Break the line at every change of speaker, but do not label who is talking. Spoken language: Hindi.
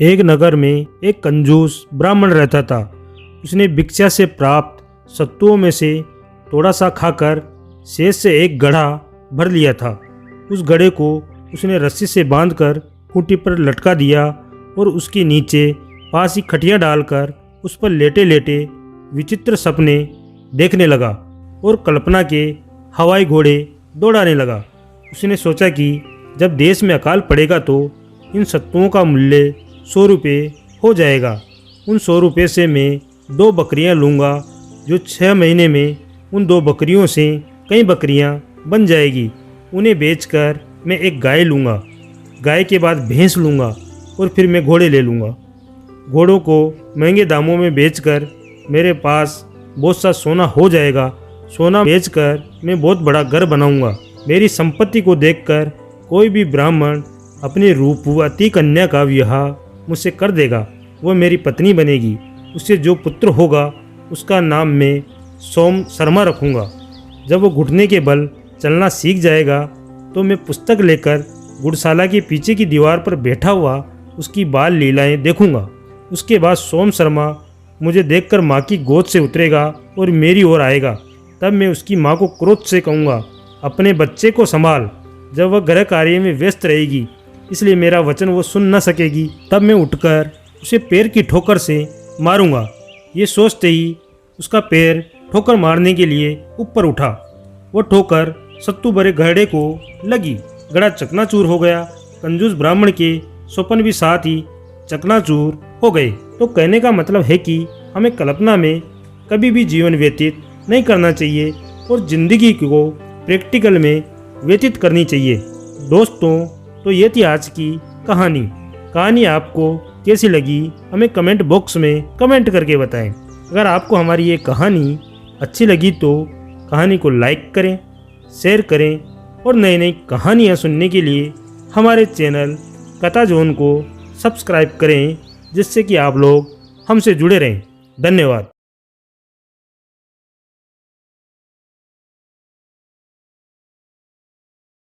एक नगर में एक कंजूस ब्राह्मण रहता था। उसने भिक्षा से प्राप्त सत्तुओं में से थोड़ा सा खाकर शेष से एक घड़ा भर लिया था। उस घड़े को उसने रस्सी से बांधकर खूंटी पर लटका दिया और उसके नीचे पास ही खटिया डालकर उस पर लेटे लेटे विचित्र सपने देखने लगा और कल्पना के हवाई घोड़े दौड़ाने लगा। उसने सोचा कि जब देश में अकाल पड़ेगा तो इन सत्तुओं का मूल्य 100 रुपये हो जाएगा। उन 100 रुपये से मैं 2 बकरियां लूँगा, जो 6 महीने में उन 2 बकरियों से कई बकरियां बन जाएगी। उन्हें बेचकर मैं एक गाय लूँगा, गाय के बाद भैंस लूँगा और फिर मैं घोड़े ले लूँगा। घोड़ों को महंगे दामों में बेचकर मेरे पास बहुत सा सोना हो जाएगा। सोना बेचकर मैं बहुत बड़ा घर बनाऊँगा। मेरी संपत्ति को देखकर कोई भी ब्राह्मण अपनी रूपवती कन्या का विवाह मुझसे कर देगा। वह मेरी पत्नी बनेगी। उससे जो पुत्र होगा उसका नाम मैं सोम शर्मा रखूँगा। जब वो घुटने के बल चलना सीख जाएगा तो मैं पुस्तक लेकर गुड़शाला के पीछे की दीवार पर बैठा हुआ उसकी बाल लीलाएं देखूंगा। उसके बाद सोम शर्मा मुझे देखकर माँ की गोद से उतरेगा और मेरी ओर आएगा। तब मैं उसकी माँ को क्रोध से कहूँगा, अपने बच्चे को संभाल। जब वह गृह कार्य में व्यस्त रहेगी, इसलिए मेरा वचन वो सुन न सकेगी। तब मैं उठकर उसे पैर की ठोकर से मारूंगा। ये सोचते ही उसका पैर ठोकर मारने के लिए ऊपर उठा। वो ठोकर सत्तू भरे घड़े को लगी। घड़ा चकनाचूर हो गया। कंजूस ब्राह्मण के स्वप्न भी साथ ही चकनाचूर हो गए। तो कहने का मतलब है कि हमें कल्पना में कभी भी जीवन व्यतीत नहीं करना चाहिए और जिंदगी को प्रैक्टिकल में व्यतीत करनी चाहिए। दोस्तों, तो ये थी आज की कहानी आपको कैसी लगी हमें कमेंट बॉक्स में कमेंट करके बताएं। अगर आपको हमारी ये कहानी अच्छी लगी तो कहानी को लाइक करें, शेयर करें और नई नई कहानियाँ सुनने के लिए हमारे चैनल कथा जोन को सब्सक्राइब करें, जिससे कि आप लोग हमसे जुड़े रहें। धन्यवाद।